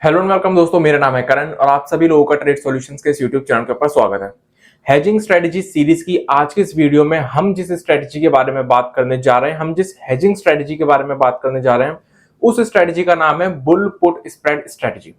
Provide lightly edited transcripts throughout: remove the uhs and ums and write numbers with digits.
Hello and welcome दोस्तों, मेरा नाम है करण और आप सभी लोगों का ट्रेड सॉल्यूशंस के इस यूट्यूब चैनल के ऊपर स्वागत है। हेजिंग स्ट्रेटजी सीरीज की आज की इस वीडियो में हम जिस स्ट्रेटजी के बारे में बात करने जा रहे हैं, हम जिस हेजिंग स्ट्रेटजी के बारे में बात करने जा रहे हैं, उस स्ट्रेटजी का नाम है बुल पुट स्प्रेड स्ट्रेटजी।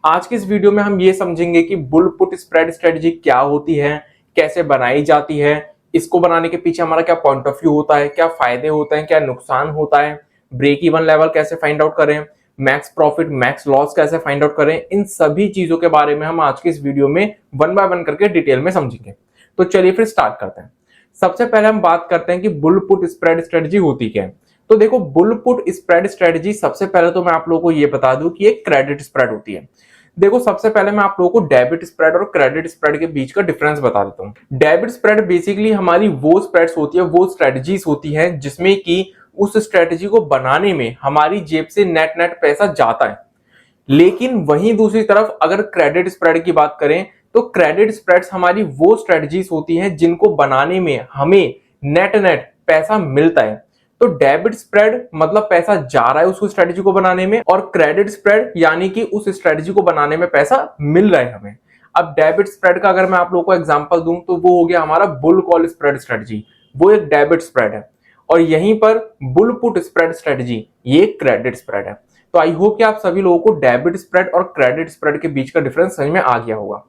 आज की इस वीडियो में हम ये समझेंगे कि बुल पुट स्प्रेड स्ट्रेटजी क्या होती है, कैसे बनाई जाती है, इसको बनाने के पीछे हमारा क्या पॉइंट ऑफ व्यू होता है, क्या फायदे होते हैं, क्या नुकसान होता है, ब्रेक इवन लेवल कैसे फाइंड आउट करें, मैक्स प्रॉफिट मैक्स लॉस कैसे फाइंड आउट करें, इन सभी चीजों के बारे में हम आज की इस वीडियो में वन बाय वन करके डिटेल में समझेंगे। तो चलिए फिर स्टार्ट करते हैं। सबसे पहले हम बात करते हैं कि बुल पुट स्प्रेड स्ट्रेटजी होती क्या है। तो देखो, बुल पुट स्प्रेड स्ट्रेटजी सबसे पहले तो मैं आप लोगों को ये बता दूं कि एक क्रेडिट स्प्रेड होती है। देखो, सबसे पहले मैं आप लोगों को डेबिट स्प्रेड और क्रेडिट स्प्रेड के बीच का डिफरेंस बता देता हूं। डेबिट स्प्रेड बेसिकली हमारी वो स्प्रेड्स होती है, वो स्ट्रेटजीज होती हैं जिसमें कि उस स्ट्रेटजी को बनाने में हमारी जेब से नेट नेट पैसा जाता है। लेकिन वहीं दूसरी तरफ अगर क्रेडिट स्प्रेड की बात करें तो क्रेडिट स्प्रेड्स हमारी वो स्ट्रेटजीज होती हैं जिनको बनाने में हमें नेट नेट पैसा मिलता है। तो डेबिट स्प्रेड मतलब पैसा जा रहा है उस स्ट्रेटजी को बनाने में, और क्रेडिट स्प्रेड यानी कि उस स्ट्रेटजी को बनाने में पैसा मिल रहा है हमें। अब डेबिट स्प्रेड का अगर मैं आप लोगों को एग्जांपल दूं तो वो हो गया हमारा बुल कॉल स्प्रेड स्ट्रेटजी, वो एक डेबिट स्प्रेड है। और यहीं पर बुल पुट स्प्रेड स्ट्रेटजी ये क्रेडिट स्प्रेड है। तो आई होप कि आप सभी लोगों को डेबिट स्प्रेड और क्रेडिट स्प्रेड के बीच का डिफरेंस समझ में आ गया होगा।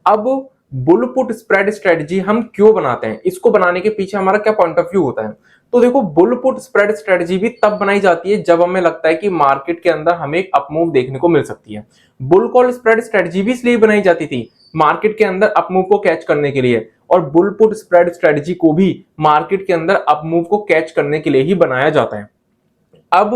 अब बुल पुट स्प्रेड स्ट्रेटजी हम क्यों बनाते हैं, इसको बनाने के पीछे हमारा क्या पॉइंट ऑफ व्यू होता है। तो देखो, बुल पुट स्प्रेड स्ट्रेटजी भी तब बनाई जाती है जब हमें लगता है कि मार्केट के अंदर हमें एक अपमूव देखने को मिल सकती है। बुल कॉल स्प्रेड स्ट्रेटजी भी इसलिए बनाई जाती थी मार्केट के अंदर अपमूव को कैच करने के लिए, और बुल पुट स्प्रेड स्ट्रेटजी को भी मार्केट के अंदर अपमूव को कैच करने के लिए ही बनाया जाता है। अब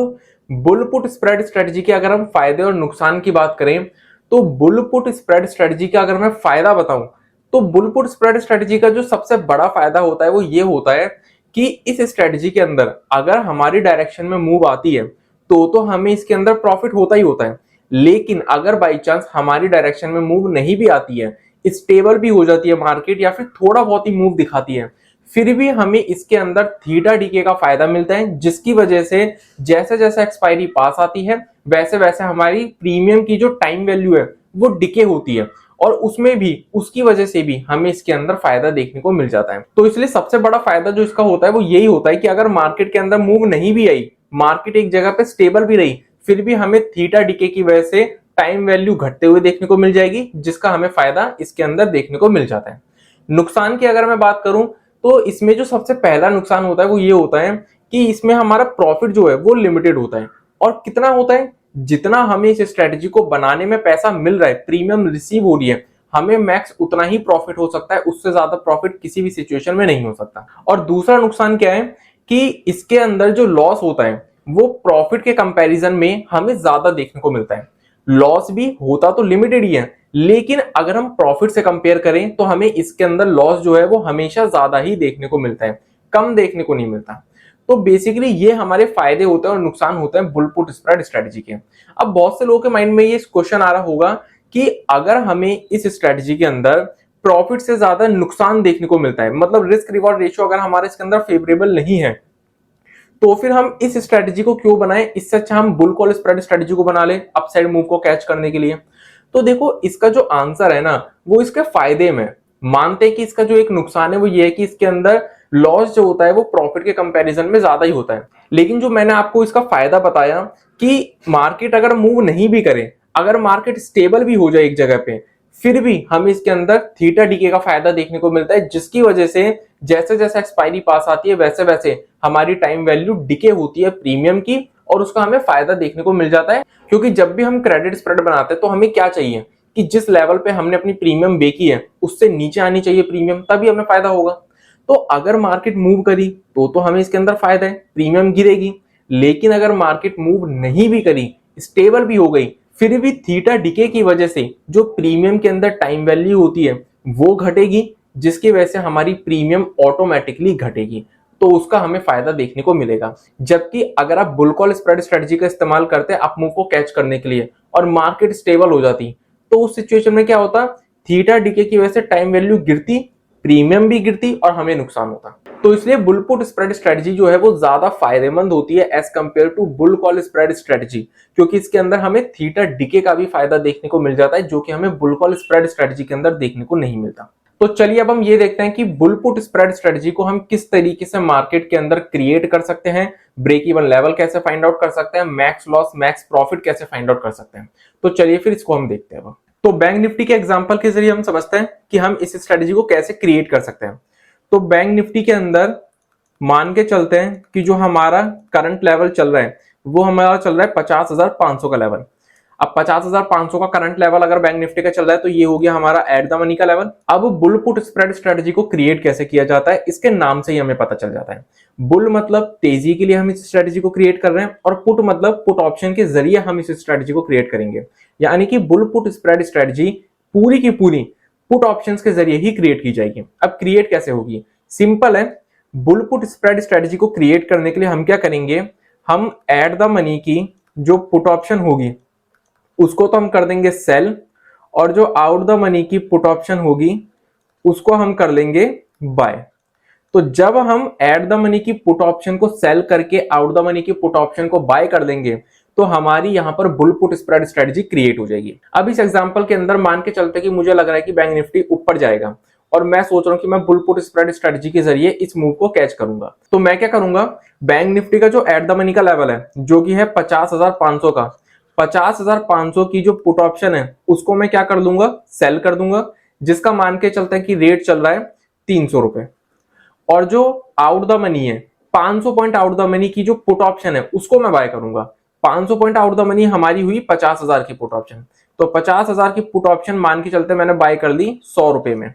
बुल पुट स्प्रेड स्ट्रेटजी के अगर हम फायदे और नुकसान की बात करें तो बुल पुट स्प्रेड स्ट्रेटजी का अगर मैं फायदा बताऊं तो बुल पुट स्प्रेड स्ट्रेटजी का जो सबसे बड़ा फायदा होता है वो ये होता है कि इस स्ट्रेटजी के अंदर अगर हमारी डायरेक्शन में मूव आती है तो हमें इसके अंदर प्रॉफिट होता ही होता है। लेकिन अगर बाई चांस हमारी डायरेक्शन में मूव नहीं भी आती है, स्टेबल भी हो जाती है मार्केट या फिर थोड़ा बहुत ही मूव दिखाती है, फिर भी हमें इसके अंदर थीटा डीके का फायदा मिलता है, जिसकी वजह से जैसे जैसे एक्सपायरी पास आती है वैसे वैसे हमारी प्रीमियम की जो टाइम वैल्यू है वो डिके होती है, और उसमें भी उसकी वजह से भी हमें इसके अंदर फायदा देखने को मिल जाता है। तो इसलिए सबसे बड़ा फायदा जो इसका होता है वो यही होता है कि अगर मार्केट के अंदर मूव नहीं भी आई, मार्केट एक जगह पे स्टेबल भी रही, फिर भी हमें थीटा डीके की वजह से टाइम वैल्यू घटते हुए देखने को मिल जाएगी, जिसका हमें फायदा इसके अंदर देखने को मिल जाता है। नुकसान की अगर मैं बात करूं तो इसमें जो सबसे पहला नुकसान होता है वो ये होता है कि इसमें हमारा प्रॉफिट जो है वो लिमिटेड होता है। और कितना होता है, जितना हमें इस स्ट्रेटजी को बनाने में पैसा मिल रहा है, प्रीमियम रिसीव हो रही है, हमें मैक्स उतना ही प्रॉफिट हो सकता है, उससे ज्यादा प्रॉफिट किसी भी सिचुएशन में नहीं हो सकता। और दूसरा नुकसान क्या है कि इसके अंदर जो लॉस होता है वो प्रॉफिट के कंपैरिजन में हमें ज्यादा देखने को मिलता है। लॉस भी होता तो लिमिटेड ही है, लेकिन अगर हम प्रॉफिट से कंपेयर करें तो हमें इसके अंदर लॉस जो है वो हमेशा ज्यादा ही देखने को मिलता है, कम देखने को नहीं मिलता। तो बेसिकली ये हमारे फायदे होते हैं और नुकसान होते हैं बुल पुट स्प्रेड स्ट्रेटजी के। अब बहुत से लोगों के माइंड में ये क्वेश्चन आ रहा होगा कि अगर हमें इस स्ट्रेटजी के अंदर प्रॉफिट से ज्यादा नुकसान देखने को मिलता है, मतलब रिस्क रिवॉर्ड रेशियो अगर हमारे इसके अंदर फेवरेबल नहीं है, तो फिर हम इस स्ट्रेटजी को क्यों बनाएं, इससे अच्छा हम बुल कॉल स्प्रेड स्ट्रेटजी को बना लें अपसाइड मूव को कैच करने के लिए। तो देखो, इसका जो आंसर है ना वो इसके फायदे में। मानते हैं कि इसका जो एक नुकसान है वो ये है कि इसके अंदर लॉस जो होता है वो प्रॉफिट के कंपैरिजन में ज्यादा ही होता है। लेकिन जो मैंने आपको इसका फायदा बताया कि मार्केट अगर मूव नहीं भी करे, अगर मार्केट स्टेबल भी हो जाए एक जगह पे, फिर भी हमें इसके अंदर थीटा डीके का फायदा देखने को मिलता है, जिसकी वजह से जैसे जैसे एक्सपायरी पास आती है वैसे वैसे हमारी टाइम वैल्यू डिके होती है प्रीमियम की, और उसका हमें फायदा देखने को मिल जाता है। क्योंकि जब भी हम क्रेडिट स्प्रेड बनाते हैं तो हमें क्या चाहिए कि जिस लेवल पे हमने अपनी प्रीमियम बेची है उससे नीचे आनी चाहिए प्रीमियम, तभी हमें फायदा होगा। तो अगर मार्केट मूव करी तो हमें इसके अंदर फायदा है, प्रीमियम गिरेगी। लेकिन अगर मार्केट मूव नहीं भी करी, स्टेबल भी हो गई, फिर भी थीटा डीके की वजह से जो प्रीमियम के अंदर टाइम वैल्यू होती है वो घटेगी, जिसकी वजह से हमारी प्रीमियम ऑटोमेटिकली घटेगी, तो उसका हमें फायदा देखने को मिलेगा। जबकि अगर आप बुल कॉल स्प्रेड स्ट्रेटजी का इस्तेमाल करते हैं अप मूव को कैच करने के लिए और मार्केट स्टेबल हो जाती, तो उस सिचुएशन में क्या होता, थीटा डीके की वजह से टाइम वैल्यू गिरती प्रीमियम भी गिरती और हमें नुकसान होता। तो इसलिए बुल पुट स्प्रेड स्ट्रेटजी जो है वो ज्यादा फायदेमंद होती है as compare to bull call spread strategy, क्योंकि इसके अंदर हमें थीटा डीके का भी फायदा देखने को मिल जाता है, जो कि हमें बुल कॉल स्प्रेड स्ट्रेटजी के अंदर देखने को नहीं मिलता। तो चलिए अब हम ये देखते हैं कि बुल पुट स्प्रेड स्ट्रेटजी को हम किस तरीके से मार्केट के अंदर क्रिएट कर सकते हैं, ब्रेक इवन लेवल कैसे फाइंड आउट कर सकते हैं, मैक्स लॉस मैक्स प्रॉफिट कैसे फाइंड आउट कर सकते हैं। तो चलिए फिर इसको हम देखते हैं। तो बैंक निफ्टी के एग्जांपल के जरिए हम समझते हैं कि हम इस स्ट्रेटजी को कैसे क्रिएट कर सकते हैं। तो बैंक निफ्टी के अंदर मान के चलते हैं कि जो हमारा करंट लेवल चल रहा है वो हमारा चल रहा है 50,500 का लेवल। अब 50,500 का करंट लेवल अगर बैंक निफ्टी का चल रहा है तो ये हो गया हमारा एट द मनी का लेवल। अब बुल पुट स्प्रेड स्ट्रेटजी को क्रिएट कैसे किया जाता है, इसके नाम से ही हमें पता चल जाता है। बुल मतलब तेजी के लिए हम इस स्ट्रेटजी को क्रिएट कर रहे हैं, और पुट मतलब पुट ऑप्शन के जरिए हम इस स्ट्रेटजी को क्रिएट करेंगे। यानी कि बुल पुट स्प्रेड स्ट्रेटजी पूरी की पूरी पुट ऑप्शंस के जरिए ही क्रिएट की जाएगी। अब क्रिएट कैसे होगी, सिंपल है। बुल पुट स्प्रेड स्ट्रेटजी को क्रिएट करने के लिए हम क्या करेंगे, हम एट द मनी की जो पुट ऑप्शन होगी उसको तो हम कर देंगे सेल, और जो आउट द मनी की पुट ऑप्शन होगी उसको हम कर लेंगे बाय। तो जब हम एट द मनी की पुट ऑप्शन को सेल करके आउट द मनी की पुट ऑप्शन को बाय कर देंगे तो हमारी यहां पर bull put spread strategy create हो जाएगी। अब इस एग्जांपल के अंदर मान के चलते कि मुझे लग रहा है कि बैंक निफ्टी ऊपर जाएगा और मैं सोच रहा हूं कि मैं बुल पुट स्प्रेड स्ट्रेटजी के जरिए इस मूव को कैच करूंगा। तो मैं क्या करूंगा, बैंक निफ्टी का जो एट द मनी का लेवल है जो कि है 50,500 का, 50,500 की जो पुट ऑप्शन है उसको मैं क्या कर दूंगा, सेल कर दूंगा, जिसका मान के चलते हैं कि रेट चल रहा है 300 रुपए। और जो आउट द मनी है 500 पॉइंट आउट द मनी की जो पुट ऑप्शन है उसको मैं बाय करूंगा। 500 पॉइंट आउट द मनी हमारी हुई 50,000 की पुट ऑप्शन, तो 50,000 की पुट ऑप्शन मान के चलते मैंने बाय कर ली 100 रुपए में।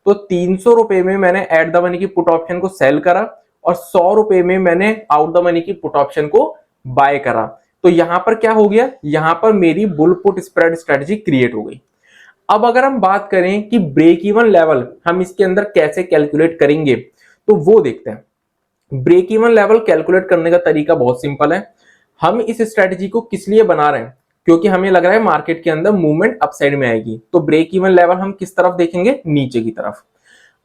तो 300 रुपए में मैंने एट द मनी की पुट ऑप्शन को सेल करा और 100 रुपए में मैंने आउट द मनी की पुट ऑप्शन को बाय करा। तो यहां पर क्या हो गया, यहां पर मेरी bull put spread strategy create हो गई। अब अगर हम बात करें कि ब्रेक इवन लेवल हम इसके अंदर कैसे कैलकुलेट करेंगे तो वो देखते हैं। ब्रेक इवन लेवल कैलकुलेट करने का तरीका बहुत सिंपल है। हम इस स्ट्रेटजी को किस लिए बना रहे हैं, क्योंकि हमें लग रहा है मार्केट के अंदर मूवमेंट अपसाइड में आएगी। तो ब्रेक इवन लेवल हम किस तरफ देखेंगे, नीचे की तरफ।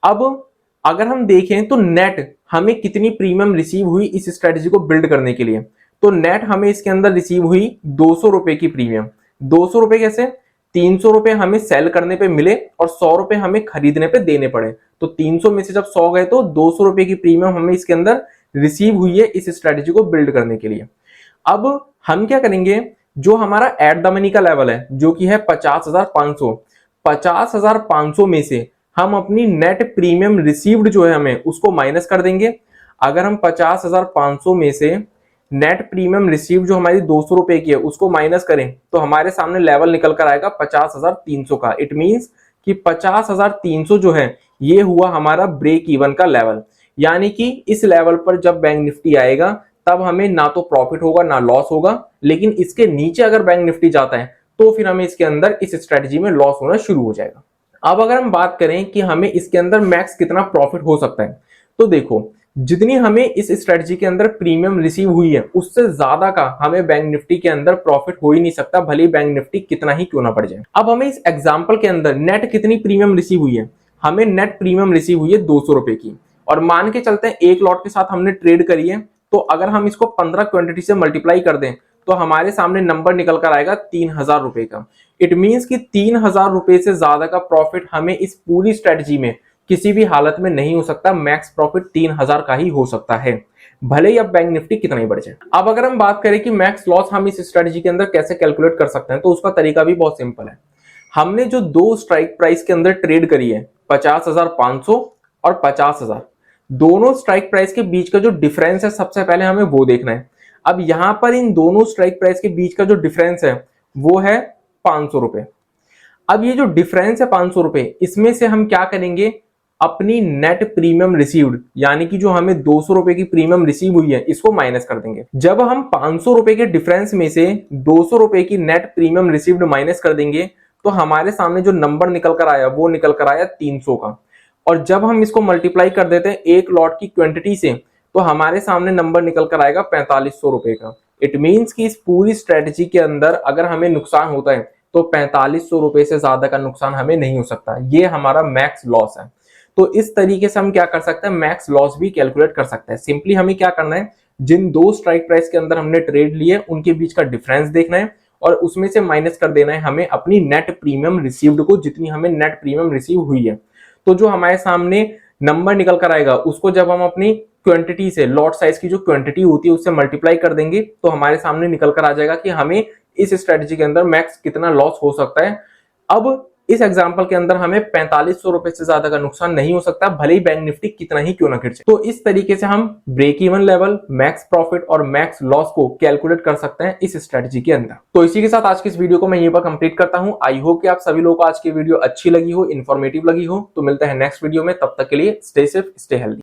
अब अगर हम देखें तो नेट हमें कितनी प्रीमियम रिसीव हुई इस स्ट्रेटजी को बिल्ड करने के लिए, तो नेट हमें इसके अंदर रिसीव हुई 200 रुपए की प्रीमियम। 200 रुपए कैसे, 300 रुपए हमें सेल करने पे मिले और 100 रुपए हमें खरीदने पे देने पड़े। तो 300 में से जब 100 गए तो 200 रुपए की प्रीमियम हमें इसके अंदर रिसीव हुई है इस स्ट्रेटजी को बिल्ड करने के लिए। अब हम क्या करेंगे, जो हमारा एट द मनी का लेवल है जो कि है 50,500, 50,500 में से हम अपनी नेट प्रीमियम रिसीव्ड जो है हमें उसको माइनस कर देंगे। अगर हम 50,500 में से नेट प्रीमियम रिसीव जो हमारी 200 रुपए की है उसको माइनस करें तो हमारे सामने लेवल निकल कर आएगा 50,300 का। इट मींस कि 50,300 जो है ये हुआ हमारा ब्रेक इवन का लेवल। यानी कि इस लेवल पर जब बैंक निफ्टी आएगा तब हमें ना तो प्रॉफिट होगा ना लॉस होगा, लेकिन इसके नीचे अगर बैंक निफ्टी जाता है तो फिर हमें इसके अंदर इस स्ट्रेटजी में लॉस होना शुरू हो जाएगा। अब अगर हम बात करें कि हमें इसके अंदर मैक्स कितना प्रॉफिट हो सकता है, तो देखो जितनी हमें इस स्ट्रेटजी के अंदर प्रीमियम रिसीव हुई है उससे ज्यादा का हमें बैंक निफ्टी के अंदर प्रॉफिट हो ही नहीं सकता, भले बैंक निफ्टी कितना ही क्यों ना बढ़ जाए। अब हमें इस एग्जांपल के अंदर नेट कितनी प्रीमियम रिसीव हुई है, हमें नेट प्रीमियम रिसीव हुई है 200 रुपए की, और मान के चलते हैं एक लॉट के साथ हमने ट्रेड करी है। तो अगर हम इसको 15 क्वांटिटी से मल्टीप्लाई कर दें तो हमारे सामने नंबर निकल कर आएगा 3,000 रुपए का। इट मींस कि 3,000 रुपए से ज्यादा का प्रॉफिट हमें इस पूरी स्ट्रेटजी में किसी भी हालत में नहीं हो सकता। मैक्स प्रॉफिट 3,000 का ही हो सकता है, भले ही अब बैंक निफ्टी कितना ही बढ़ जाए। अब अगर हम बात करें कि मैक्स लॉस हम इस स्ट्रेटजी के अंदर कैसे कैलकुलेट कर सकते हैं, तो उसका तरीका भी बहुत सिंपल है। हमने जो दो स्ट्राइक प्राइस के अंदर ट्रेड करी है 50,500 और 50,000, दोनों स्ट्राइक प्राइस के बीच का जो डिफरेंस है सबसे पहले हमें वो देखना है। अब यहां पर इन दोनों स्ट्राइक प्राइस के बीच का जो डिफरेंस है वो है 500 रुपए। अब ये जो डिफरेंस है 500 रुपए, इसमें से हम क्या करेंगे, अपनी नेट प्रीमियम रिसीव्ड यानी कि जो हमें 200 रुपए की प्रीमियम रिसीव हुई है इसको माइनस कर देंगे। जब हम 500 रुपए के डिफरेंस में से 200 रुपए की नेट प्रीमियम रिसीव्ड माइनस कर देंगे तो हमारे सामने जो नंबर निकल कर आया वो निकल कर आया 300 का। और जब हम इसको मल्टीप्लाई कर देते हैं एक लॉट की क्वांटिटी से तो हमारे सामने नंबर निकल कर आएगा 4500 रुपए का। इट मींस कि इस पूरी स्ट्रेटजी के अंदर अगर हमें नुकसान होता है तो 4500 रुपए से ज्यादा का नुकसान हमें नहीं हो सकता, ये हमारा मैक्स लॉस है। तो इस तरीके से हम क्या कर सकते हैं, मैक्स लॉस भी कैलकुलेट कर सकते हैं। सिंपली हमें क्या करना है, जिन दो स्ट्राइक प्राइस के अंदर हमने ट्रेड लिए उनके बीच का डिफरेंस देखना है और उसमें से माइनस कर देना है हमें अपनी नेट प्रीमियम रिसीव्ड को, जितनी हमें नेट प्रीमियम रिसीव हुई है। तो जो हमारे सामने नंबर निकल कर आएगा उसको जब हम अपनी क्वांटिटी से, लॉट साइज की जो क्वांटिटी होती है उससे मल्टीप्लाई कर देंगे तो हमारे सामने निकल कर आ जाएगा कि हमें इस स्ट्रेटजी के अंदर मैक्स कितना लॉस हो सकता है। अब इस एग्जांपल के अंदर हमें 4500 रुपए से ज्यादा का नुकसान नहीं हो सकता, भले ही बैंक निफ्टी कितना ही क्यों ना गिर जाए। तो इस तरीके से हम break even level, max profit और मैक्स लॉस को कैलकुलेट कर सकते हैं इस स्ट्रेटजी के अंदर। तो इसी के साथ आज की इस वीडियो को मैं यहीं पर कंप्लीट करता हूं। आई होप कि आप सभी लोगों को आज की वीडियो अच्छी लगी हो, इन्फॉर्मेटिव लगी हो। तो मिलते हैं नेक्स्ट वीडियो में, तब तक के लिए स्टे सेफ, स्टे हेल्दी।